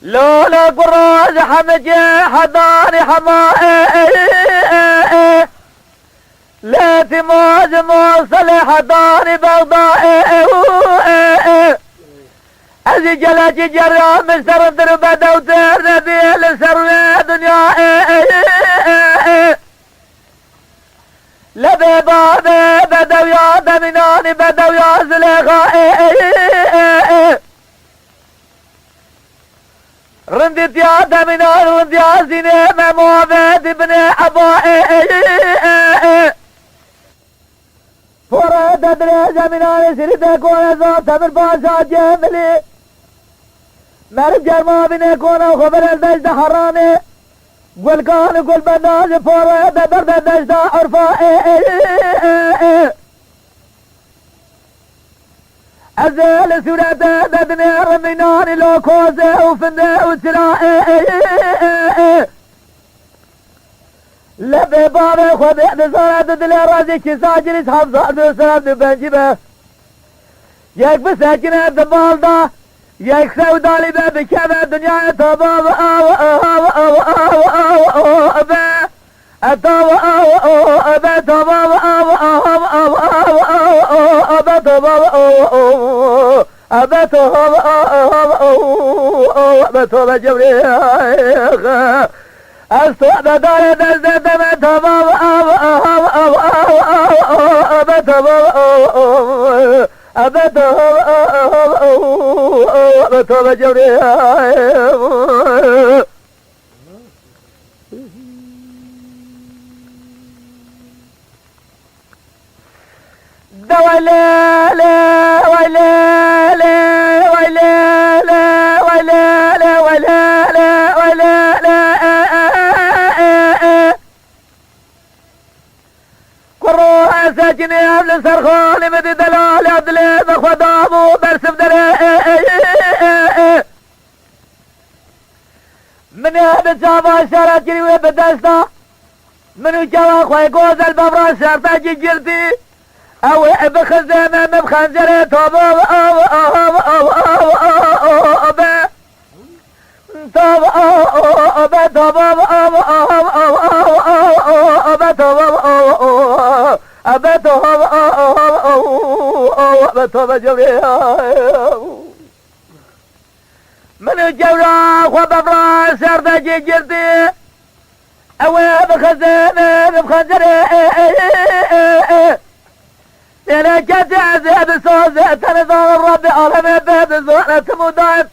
لولا قراز حمجي حضاني حمائي لا تماز موصل حضاني بغضائي أزي جلاجي جرى مستر دربة وتر نبي لسر دنيا لبي بابي بدو يا دمناني بدو يا زليخائي رندت يا دمنان رند يا زيني مموابد ابن عبائي فرد ادري زمنان سريت كون زوت من باشا جملي مرب جرما بني كون خبر الدجد حراني قل كان قل بناز فرد درد الدجد عرفائي أزال سورة ددني رميناني لو كوزي وفندي وسرائي لبي بابي خذي نزارة ددلي رازي كساجري سحب صاحب وسلام نبنجبه يك بساكنة دبالدا يك سودالي بكذا الدنيا تباب أبتوب جبريخ أستوى داري دزد أبتوب أبتوب جبريخ ساكني قبل سرخاني مدي دلالي عدلي بخدامو برسم دلي من هذا شافا شارع كريوي بدستا منو جوا خوي قوز الببرا شارتا جيجرتي او بخزامة بخنجري توبو او أبتوب جبريل من الجورا وببرا سرد جيجرتي أوي بخزانة بخنجري أنا كنت عزيز صوزة تنظر الرب عالمي بيد زونة مضايب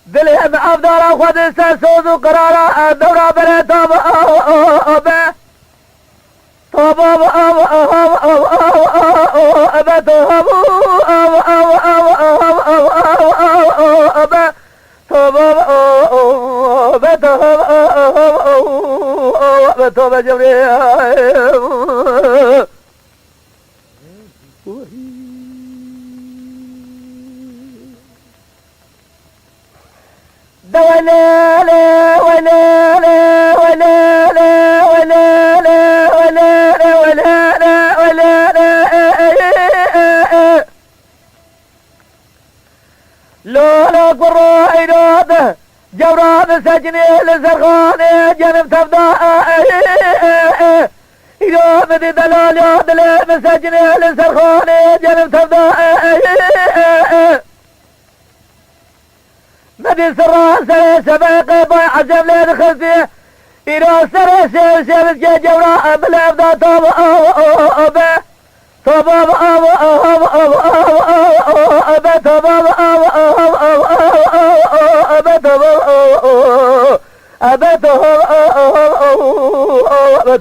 بالهم أفضل أخذ الساسوز وقرارة الدورة بلا توب توب توب جبريل لولا قرى عيناده جوران سجني لزرغاني جنب تفضاء إذا مدي دلال يادلي مسجني لزرغاني جنب تفضاء مدي سران سري سباقي باي عجب لي دخلتي إذا سري سيبت جوران بالأفضاء توب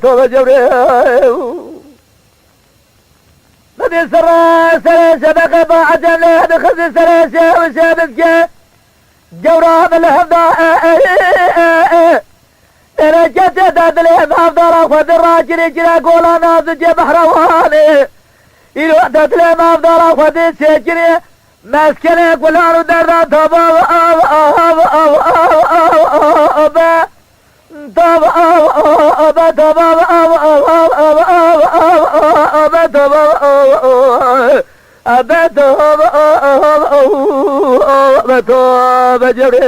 توب جبريل مدي سرى سبق بعجل دخل سرى وشابك جورا بالهفضاء انا جت دادلي بافضل اخذ الراجل جرا قولا نازج بحرواني إلو دادلي بافضل اخذ السجن مسكني قولانو دردا توبا تو بجبري